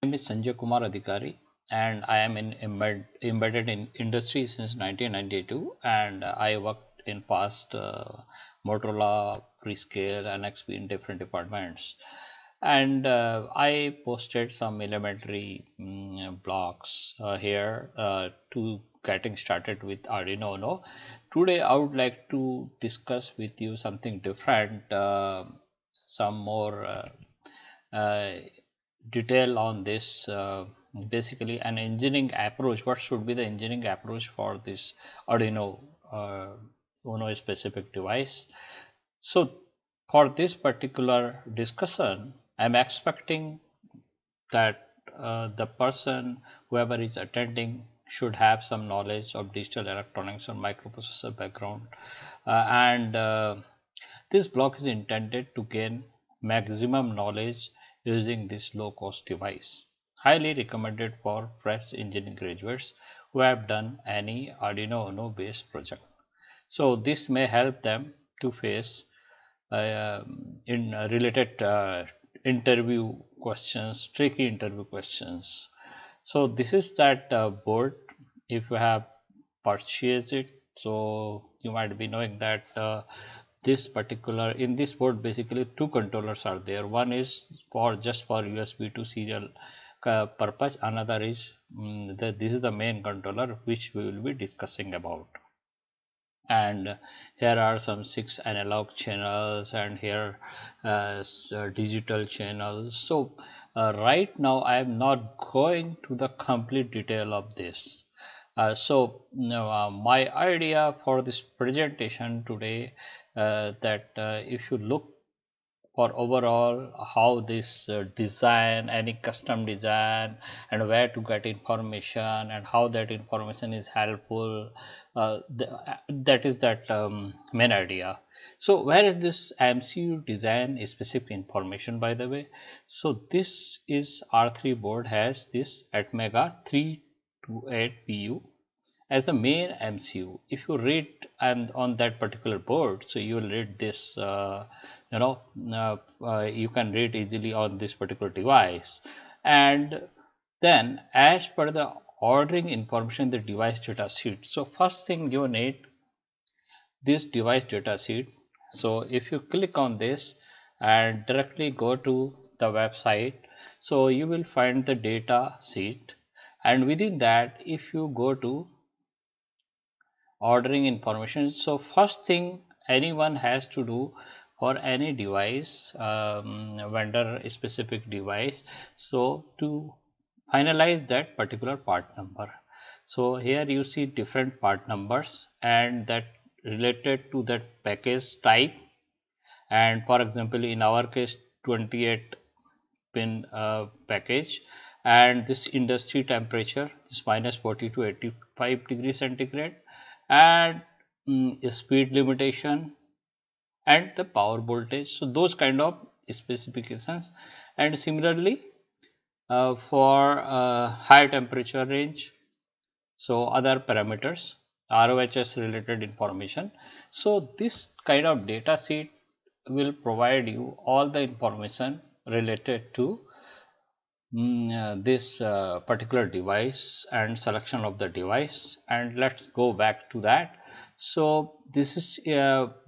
name is Sanjay Kumar Adhikari, and I am in embedded in industry since 1992, and I worked in past Motorola, Prescale, and XP in different departments. And I posted some elementary blocks here to getting started with Arduino Uno. Today I would like to discuss with you something different, some more uh, detail on this, basically an engineering approach. What should be the engineering approach for this Arduino Uno specific device? So for this particular discussion, I'm expecting that the person, whoever is attending, should have some knowledge of digital electronics or microprocessor background, and this block is intended to gain maximum knowledge using this low cost device. Highly recommended for fresh engineering graduates who have done any Arduino Uno based project. So this may help them to face in related interview questions, tricky interview questions. So this is that board. If you have purchased it, so you might be knowing that this particular, in this board basically two controllers are there. One is for just for USB to serial purpose, another is this is the main controller which we will be discussing about. And here are some 6 analog channels, and here digital channels. So right now I am not going to the complete detail of this. My idea for this presentation today, that if you look for overall how this design, any custom design, and where to get information and how that information is helpful, that is that main idea. So where is this MCU design specific information, by the way? So this is R3 board has this Atmega328 PU as the main MCU. If you read and on that particular board, so you will read this, you can read easily on this particular device. And then as per the ordering information, the device data sheet. So first thing you need this device data sheet. So if you click on this and directly go to the website, so you will find the data sheet, and within that if you go to ordering information, so first thing anyone has to do for any device, vendor specific device, so to finalize that particular part number. So here you see different part numbers and that related to that package type, and for example in our case 28 pin package, and this industry temperature is -40 to 85 degrees centigrade, and speed limitation and the power voltage. So those kind of specifications. And similarly for high temperature range, so other parameters, ROHS related information. So this kind of data sheet will provide you all the information related to this particular device and selection of the device. And let's go back to that. So this is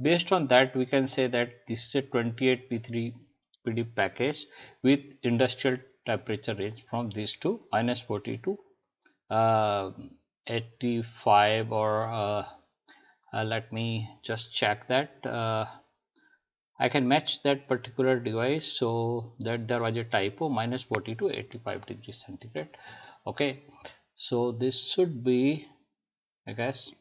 based on that we can say that this is a 28 P3 PD package with industrial temperature range from these two -40 to 85, or let me just check that. I can match that particular device, so that there was a typo, -40 to 85 degrees centigrade. Okay, so this should be, I guess,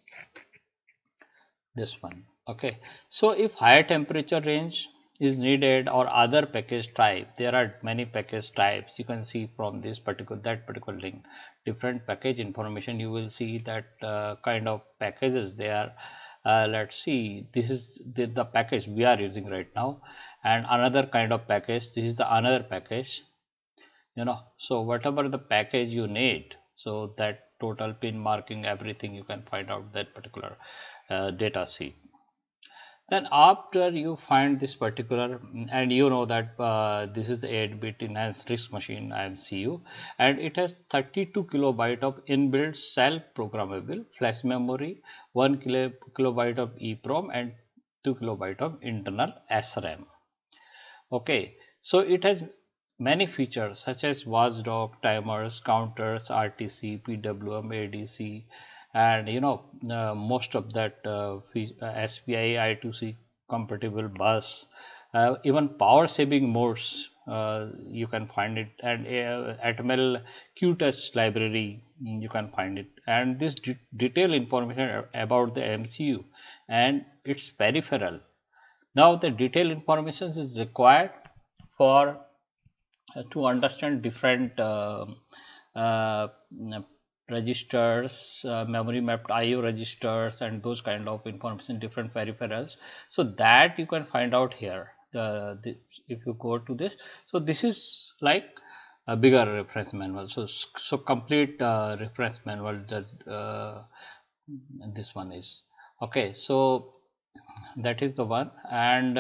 this one. Okay, so if higher temperature range is needed or other package type, there are many package types. You can see from this particular link different package information. You will see that kind of packages there. Let's see, this is the package we are using right now, and another kind of package, this is the another package, so whatever the package you need, so that total pin marking, everything you can find out that particular data sheet. Then after you find this particular, and you know that this is the 8-bit enhanced RISC machine MCU, and it has 32 kilobyte of inbuilt self programmable flash memory, 1 kilobyte of EEPROM, and 2 kilobyte of internal SRAM. Okay, so it has many features such as watchdog, timers, counters, RTC, PWM, ADC, and most of that SPI I2C compatible bus, even power saving modes. You can find it, and Atmel QTouch library, you can find it, and this detailed information about the MCU and its peripheral. Now the detailed information is required for to understand different uh, registers, memory mapped IO registers, and those kind of information, different peripherals. So that you can find out here. If you go to this, so this is like a bigger reference manual. So complete reference manual that this one is. Okay, so that is the one. And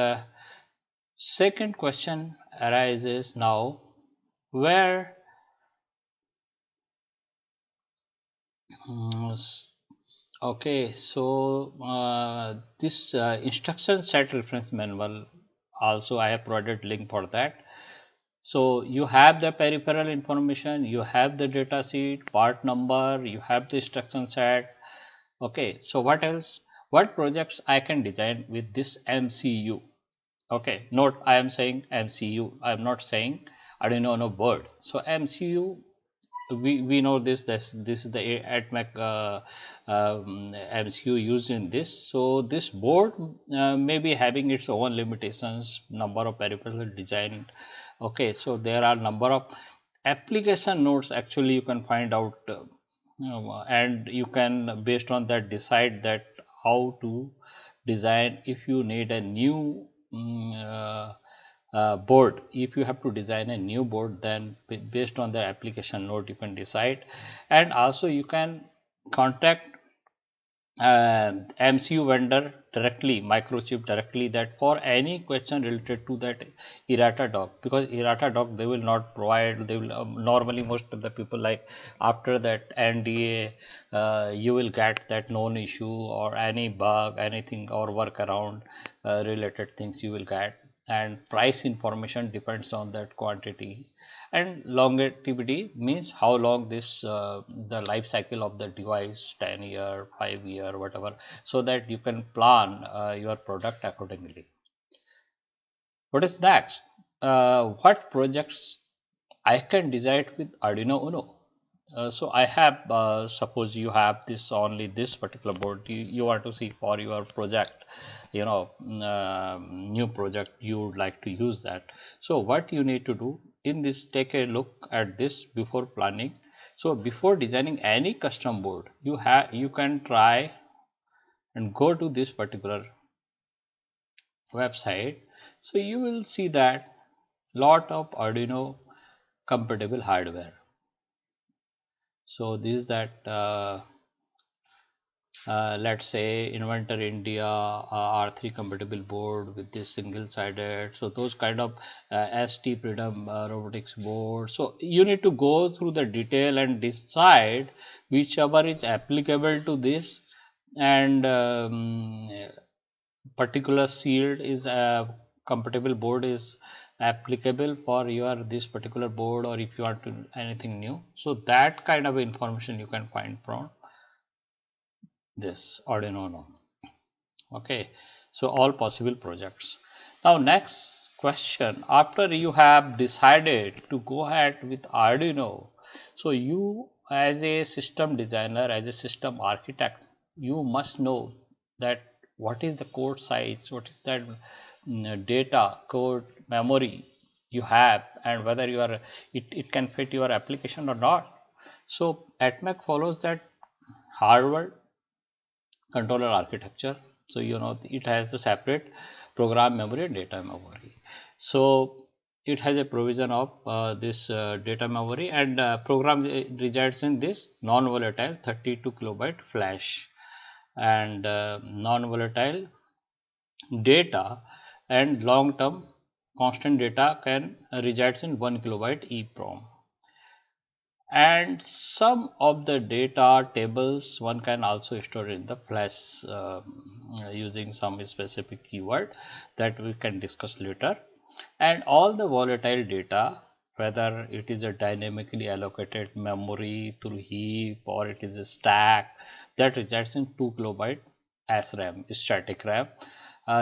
second question arises now, where okay, so this instruction set reference manual, also I have provided link for that. So you have the peripheral information, you have the data sheet, part number, you have the instruction set. Okay, so what else? What projects I can design with this MCU? Okay, note I am saying MCU, I am not saying Arduino Uno board. So MCU, we know this is the Atmega MCU used in this. So this board may be having its own limitations, number of peripherals designed. Okay, so there are number of application nodes actually you can find out, and you can based on that decide that how to design. If you need a new board, if you have to design a new board, then based on the application node you can decide. And also you can contact MCU vendor directly, microchip directly, that for any question related to that errata doc, because errata doc they will not provide, they will normally most of the people, like after that NDA you will get that known issue or any bug, anything or workaround related things you will get. And price information depends on that quantity. And longevity means how long this the life cycle of the device, 10-year, 5-year, whatever, so that you can plan your product accordingly. What is next? What projects I can design with Arduino Uno? So I have, suppose you have this only this particular board, you want to see for your project, new project you would like to use that. So what you need to do in this, take a look at this before planning. So before designing any custom board, you can try and go to this particular website. So you will see that lot of Arduino compatible hardware. So this is that let's say Inventor India R3 compatible board with this single sided. So those kind of ST Freedom robotics board. So you need to go through the detail and decide whichever is applicable to this, and particular sealed is compatible board is applicable for your this particular board, or if you want to anything new. So that kind of information you can find from this Arduino Uno. Okay, so all possible projects. Now next question, after you have decided to go ahead with Arduino, so you as a system designer, as a system architect, you must know that what is the code size, what is that data code memory you have, and whether you are it can fit your application or not. So Atmega follows that hardware controller architecture. So it has the separate program memory and data memory. So it has a provision of this data memory, and program resides in this non-volatile 32 kilobyte flash, and non-volatile data and long term constant data can resides in 1 kilobyte EEPROM. And some of the data tables one can also store in the flash using some specific keyword that we can discuss later. And all the volatile data, whether it is a dynamically allocated memory through heap or it is a stack, that resides in 2 kilobyte SRAM, static RAM.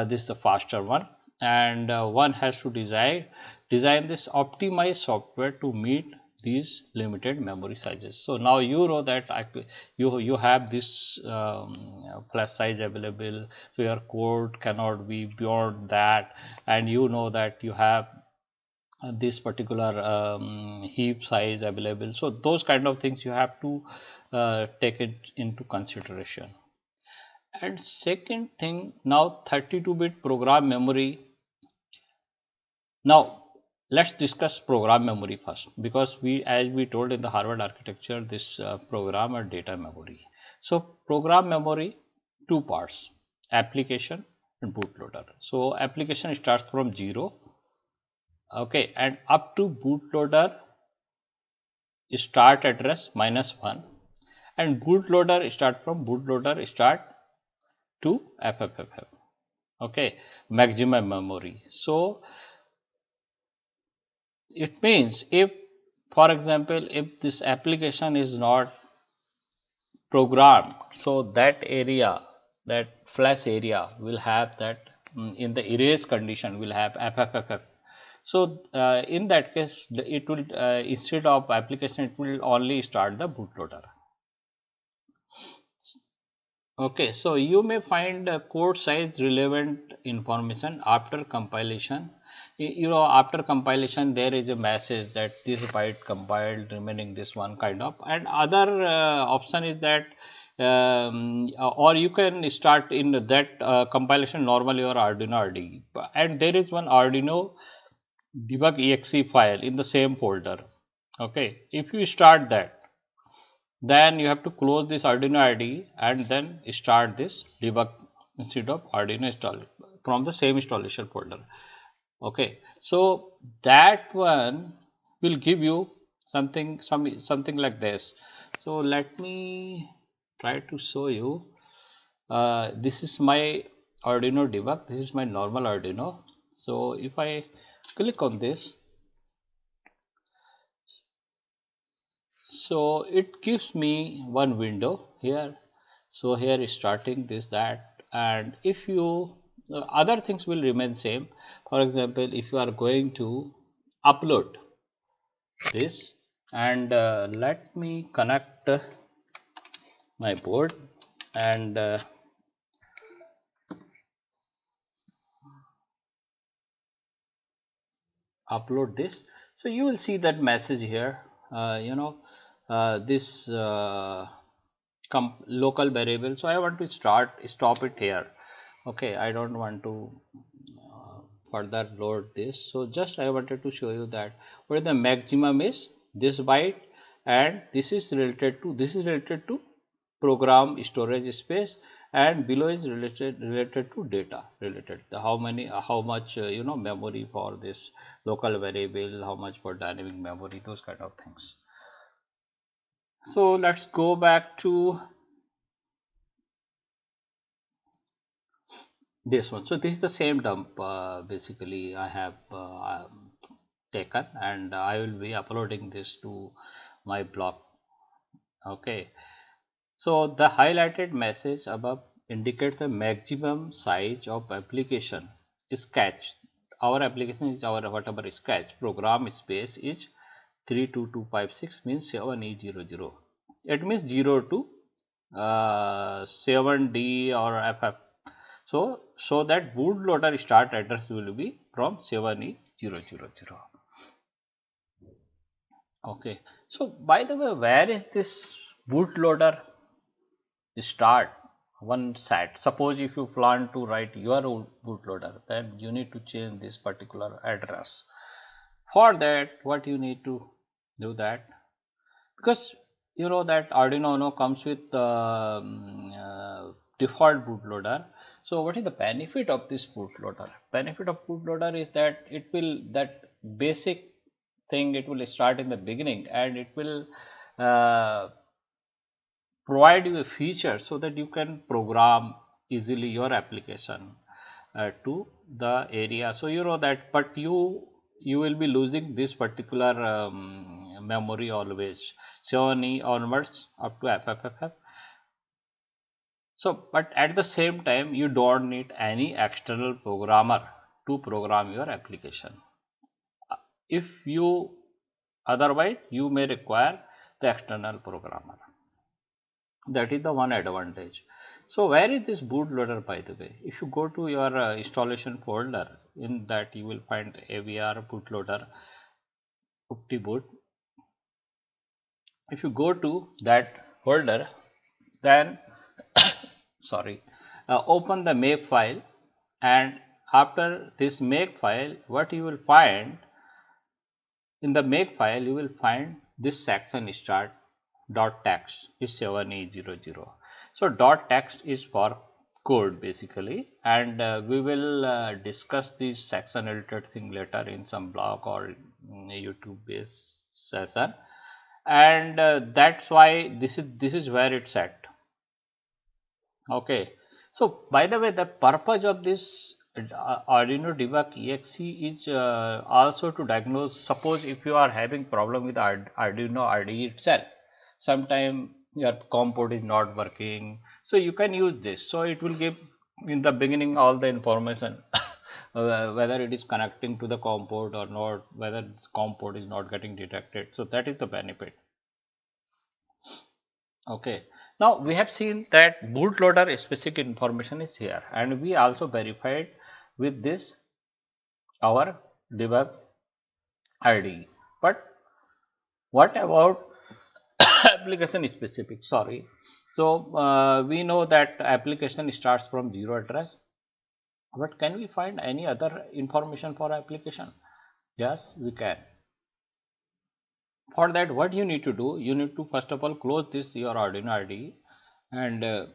This is the faster one, and one has to design this optimized software to meet these limited memory sizes. So now you know that you have this flash size available, so your code cannot be beyond that, and you know that you have this particular heap size available. So those kind of things you have to take it into consideration. And second thing, now 32-bit program memory. Now let's discuss program memory first, because as we told in the Harvard architecture, this program or data memory. So program memory, two parts: application and bootloader. So application starts from 0, okay, and up to bootloader start address -1, and bootloader start from bootloader start to FFFF, okay, maximum memory. So it means, if for example if this application is not programmed, so that area, that flash area will have that in the erase condition will have FFFF. So in that case it will instead of application it will only start the bootloader. Okay, so you may find code size relevant information after compilation. You know, after compilation there is a message that this byte compiled, remaining this one kind of, and other option is that or you can start in that compilation normally or Arduino RD, and there is one Arduino debug exe file in the same folder. Okay, if you start that, then you have to close this Arduino IDE and then start this debug instead of Arduino install from the same installation folder. Okay, so that one will give you something like this. So let me try to show you. This is my Arduino debug. This is my normal Arduino. So if I click on this, so it gives me one window here. So here is starting this, that, and if you other things will remain same. For example, if you are going to upload this, and let me connect my board and upload this. So you will see that message here, this local variable. So I want to stop it here. Okay, I don't want to further load this. So just I wanted to show you that where the maximum is this byte, and this is related to program storage space, and below is related to data, related to how much memory for this local variable, how much for dynamic memory, those kind of things. So let's go back to this one. So this is the same dump basically I have taken, and I will be uploading this to my blog. Okay, so the highlighted message above indicates the maximum size of application sketch. Our application is our whatever sketch program space is 32256, means 7E00. It means 0 to 7D or FF. So that bootloader start address will be from 7E000. Okay. So by the way, where is this bootloader start one set? Suppose if you plan to write your own bootloader, then you need to change this particular address. For that, what you need to do that, because you know that Arduino Uno comes with default bootloader. So what is the benefit of this bootloader? Benefit of bootloader is that it will, that basic thing, it will start in the beginning, and it will provide you a feature so that you can program easily your application to the area. So you know that, but you will be losing this particular memory always, 7E onwards up to FFFF. So, but at the same time, you don't need any external programmer to program your application. If you, otherwise you may require the external programmer. That is the one advantage. So where is this bootloader, by the way? If you go to your installation folder, in that you will find AVR bootloader UptiBoot. If you go to that folder, then sorry, open the make file, and after this make file, what you will find in the make file, you will find this section start dot text is 7E00. So dot text is for code basically, and we will discuss this section related thing later in some blog or YouTube based session, and that's why this is where it's at. Okay, so by the way, the purpose of this Arduino debug exe is also to diagnose. Suppose if you are having problem with Arduino IDE itself, sometime your COM port is not working, so you can use this. So it will give in the beginning all the information whether it is connecting to the COM port or not, whether this COM port is not getting detected. So that is the benefit. Okay, now we have seen that bootloader specific information is here, and we also verified with this our debug IDE. But what about application specific? Sorry, so we know that application starts from 0 address, but can we find any other information for application? Yes, we can. For that, what you need to do, you need to first of all close this your Arduino IDE, and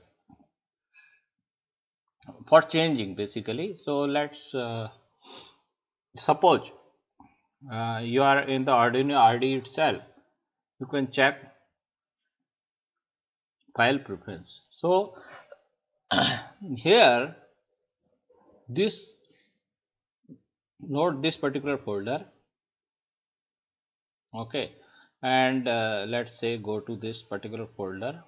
for changing basically. So let's suppose you are in the Arduino IDE itself, you can check file preference. So here, this note this particular folder, okay, and let's say go to this particular folder.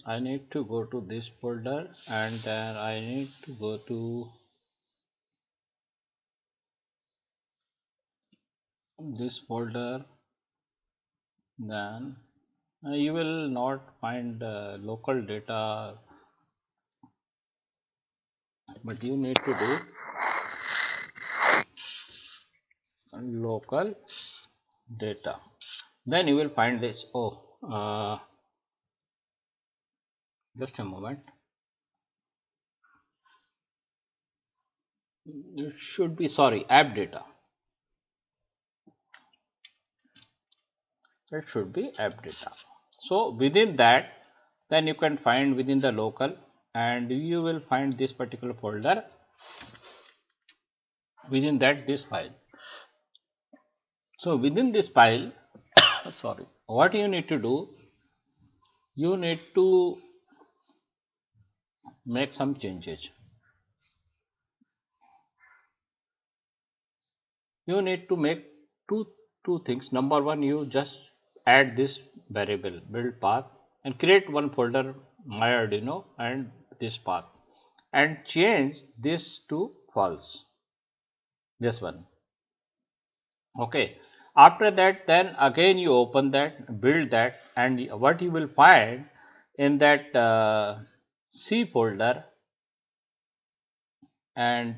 I need to go to this folder, and then I need to go to this folder. Then you will not find local data, but you need to do local data. Then you will find this. Just a moment. It should be, sorry, app data. It should be app data. So within that, then you can find within the local, and you will find this particular folder. Within that, this file. So within this file, sorry, what you need to do, you need to make some changes. You need to make two things. Number one, you just add this variable build path and create one folder my Arduino and this path, and change this to false, this one. Okay, after that, then again you open that, build that, and what you will find in that C folder and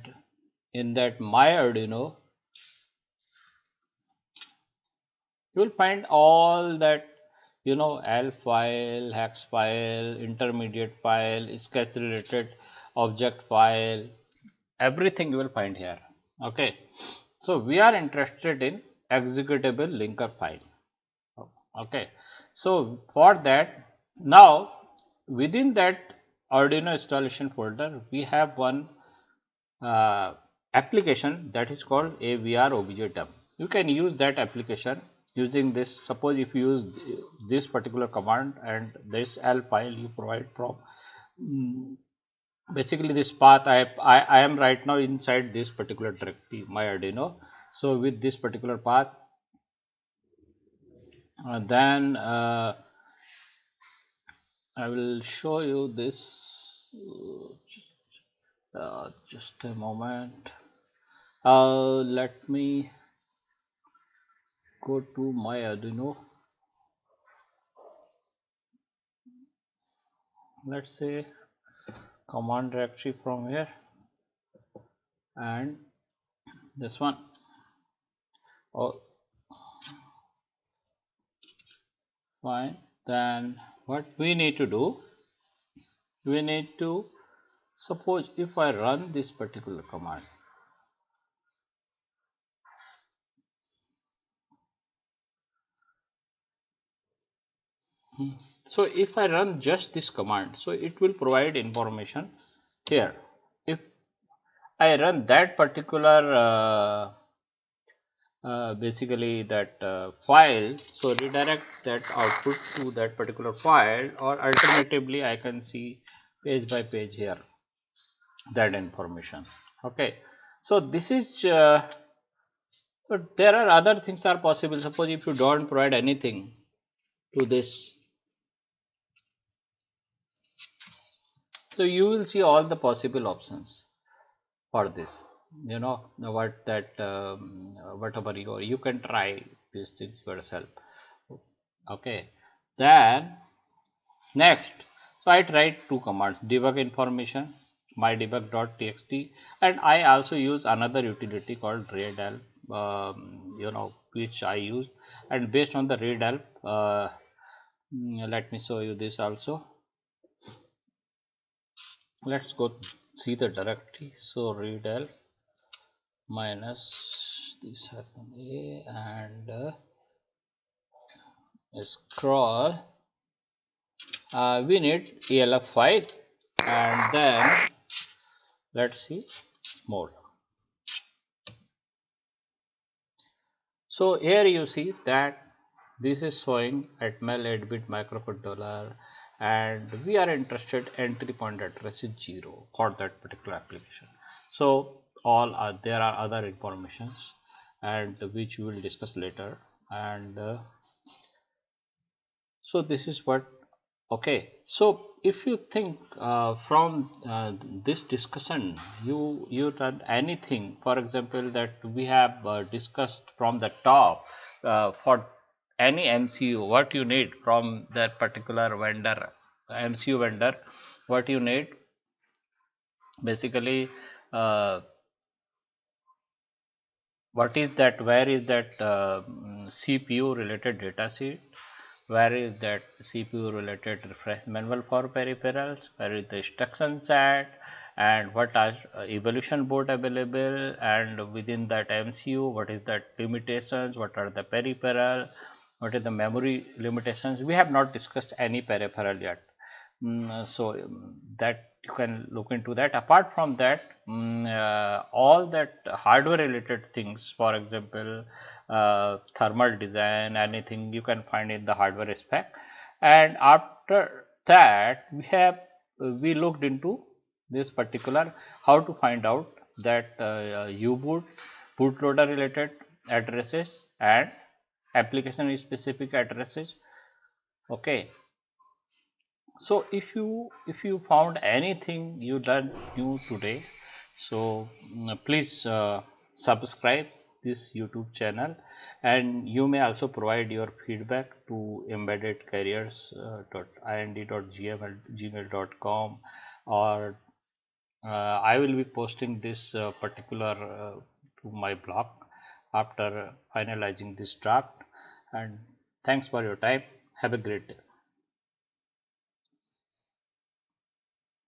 in that my Arduino, you will find all that, you know, L file, hex file, intermediate file, sketch related object file, everything you will find here. Okay, so we are interested in executable linker file. Okay, so for that, now within that Arduino installation folder, we have one application that is called AVR objdump. You can use that application using this. Suppose if you use this particular command and this L file you provide from basically this path, I am right now inside this particular directory, my Arduino. So with this particular path, then I will show you this. Just a moment. Let me go to my Arduino. Let's say command directory from here and this one. Oh, fine. Then what we need to do, we need to suppose if I run this particular command. So if I run just this command, so it will provide information here. If I run that particular basically that file, so redirect that output to that particular file, or alternatively I can see page by page here that information. Okay, so this is but there are other things are possible. Suppose if you don't provide anything to this, so you will see all the possible options for this. You know what that whatever you can try these things yourself. Okay, then next, so I tried two commands: debug information, my debug.txt, and I also use another utility called readhelp, which I use, and based on the readhelp, let me show you this also. Let's go see the directory. So readhelp minus this happen a and scroll. We need elf file, and then let's see more. So here you see that this is showing Atmel 8-bit microcontroller, and we are interested entry point address is 0 for that particular application. So all there are other informations and which we will discuss later, and so this is what. Okay, so if you think from this discussion you done anything, for example that we have discussed from the top for any MCU what you need from that particular vendor, MCU vendor, what you need basically, what is that, where is that CPU related data sheet, where is that CPU related reference manual for peripherals, where is the instruction set, and what are evolution board available, and within that MCU what is that limitations, what are the peripheral, what is the memory limitations. We have not discussed any peripheral yet. So that you can look into that. Apart from that, all that hardware related things, for example thermal design, anything you can find in the hardware spec. And after that we looked into this particular how to find out that U-boot, bootloader related addresses and application specific addresses. Okay, so if you found anything you learned new today, so please subscribe this YouTube channel, and you may also provide your feedback to embeddedcareers.ind.gmail.com, or I will be posting this particular to my blog after finalizing this draft. And thanks for your time. Have a great day.